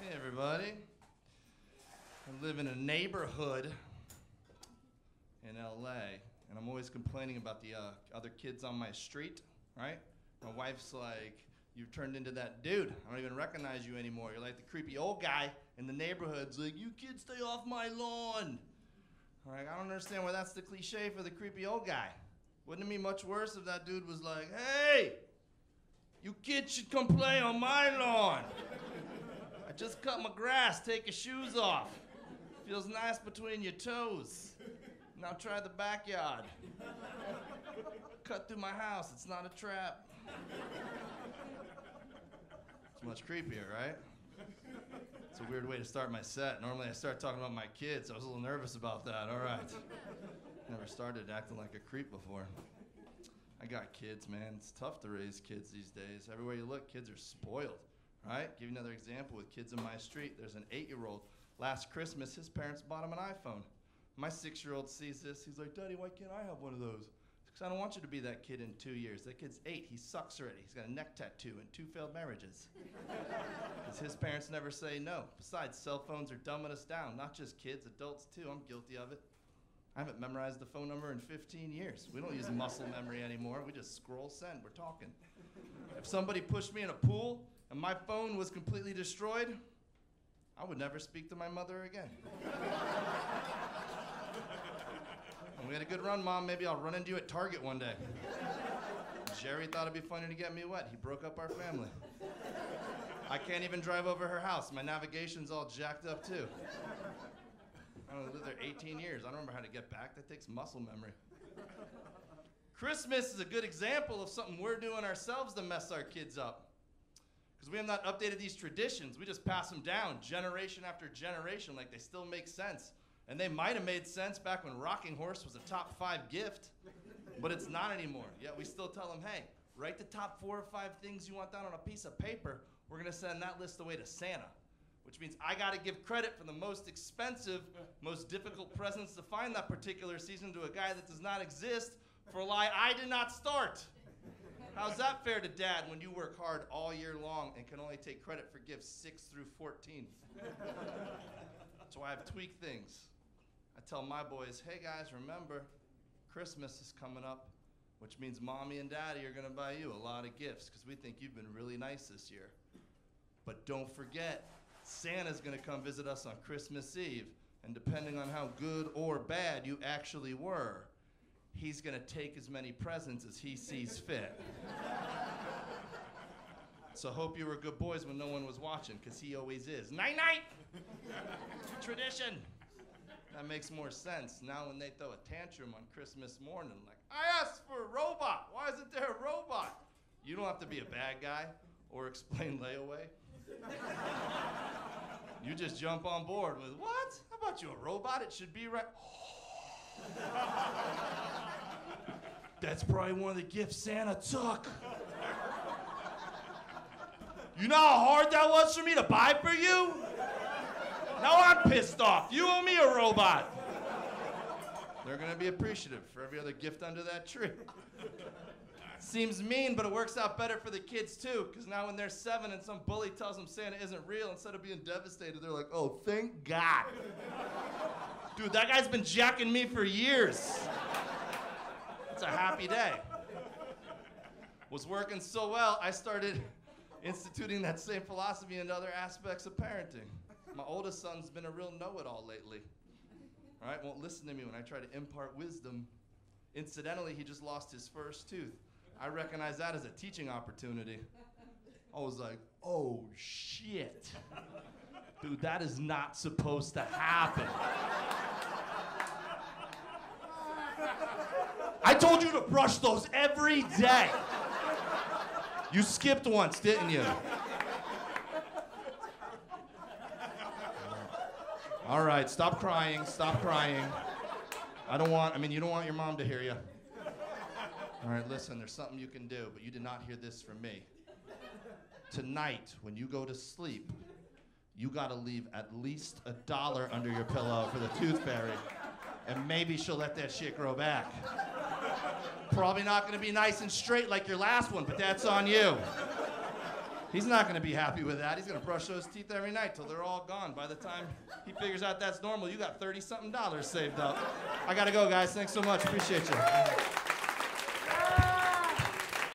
Hey everybody. I live in a neighborhood in LA, and I'm always complaining about the other kids on my street, right? My wife's like, you've turned into that dude. I don't even recognize you anymore. You're like the creepy old guy in the neighborhood's like, you kids stay off my lawn. I'm like, I don't understand why that's the cliche for the creepy old guy. Wouldn't it be much worse if that dude was like, hey, you kids should come play on my lawn. I just cut my grass, take your shoes off. Feels nice between your toes. Now try the backyard. Cut through my house, it's not a trap. It's much creepier, right? It's a weird way to start my set. Normally I start talking about my kids. I was a little nervous about that, all right. Never started acting like a creep before. I got kids, man. It's tough to raise kids these days. Everywhere you look, kids are spoiled, right? Give you another example with kids in my street. There's an 8-year-old. Last Christmas, his parents bought him an iPhone. My 6-year-old sees this. He's like, Daddy, why can't I have one of those? Because I don't want you to be that kid in 2 years. That kid's 8. He sucks already. He's got a neck tattoo and 2 failed marriages. Because his parents never say no. Besides, cell phones are dumbing us down. Not just kids, adults too. I'm guilty of it. I haven't memorized the phone number in 15 years. We don't use muscle memory anymore. We just scroll send. We're talking. If somebody pushed me in a pool and my phone was completely destroyed, I would never speak to my mother again. And we had a good run, Mom. Maybe I'll run into you at Target one day. Jerry thought it'd be funny to get me wet. He broke up our family. I can't even drive over her house. My navigation's all jacked up, too. I lived there 18 years. I don't remember how to get back. That takes muscle memory. Christmas is a good example of something we're doing ourselves to mess our kids up. Because we have not updated these traditions. We just pass them down generation after generation like they still make sense. And they might have made sense back when Rocking Horse was a top 5 gift, but it's not anymore. Yet we still tell them, hey, write the top 4 or 5 things you want down on a piece of paper. We're going to send that list away to Santa. Which means I got to give credit for the most expensive, most difficult presents to find that particular season to a guy that does not exist for a lie I did not start. How's that fair to Dad when you work hard all year long and can only take credit for gifts 6 through 14? That's why I've tweaked things. I tell my boys, hey guys, remember, Christmas is coming up, which means Mommy and Daddy are going to buy you a lot of gifts because we think you've been really nice this year. But don't forget, Santa's gonna come visit us on Christmas Eve, and depending on how good or bad you actually were, he's gonna take as many presents as he sees fit. So hope you were good boys when no one was watching, because he always is. Night-night! Tradition. That makes more sense now when they throw a tantrum on Christmas morning, like, I asked for a robot, why isn't there a robot? You don't have to be a bad guy or explain layaway. You just jump on board with, what? How about you, a robot? It should be right. That's probably one of the gifts Santa took. You know how hard that was for me to buy for you? Now I'm pissed off. You owe me a robot. They're gonna be appreciative for every other gift under that tree. Seems mean, but it works out better for the kids too, because now when they're 7 and some bully tells them Santa isn't real, instead of being devastated, they're like, oh, thank God. Dude, that guy's been jacking me for years. It's a happy day. Was working so well, I started instituting that same philosophy into other aspects of parenting. My oldest son's been a real know-it-all lately. All right, won't listen to me when I try to impart wisdom. Incidentally, he just lost his first tooth. I recognize that as a teaching opportunity. I was like, oh shit. Dude, that is not supposed to happen. I told you to brush those every day. You skipped once, didn't you? All right, stop crying, stop crying. You don't want your mom to hear you. All right, listen, there's something you can do, but you did not hear this from me. Tonight, when you go to sleep, you gotta leave at least $1 under your pillow for the tooth fairy, and maybe she'll let that shit grow back. Probably not gonna be nice and straight like your last one, but that's on you. He's not going to be happy with that. He's going to brush those teeth every night till they're all gone. By the time he figures out that's normal, you got $30-something saved up. I got to go, guys. Thanks so much. Appreciate you.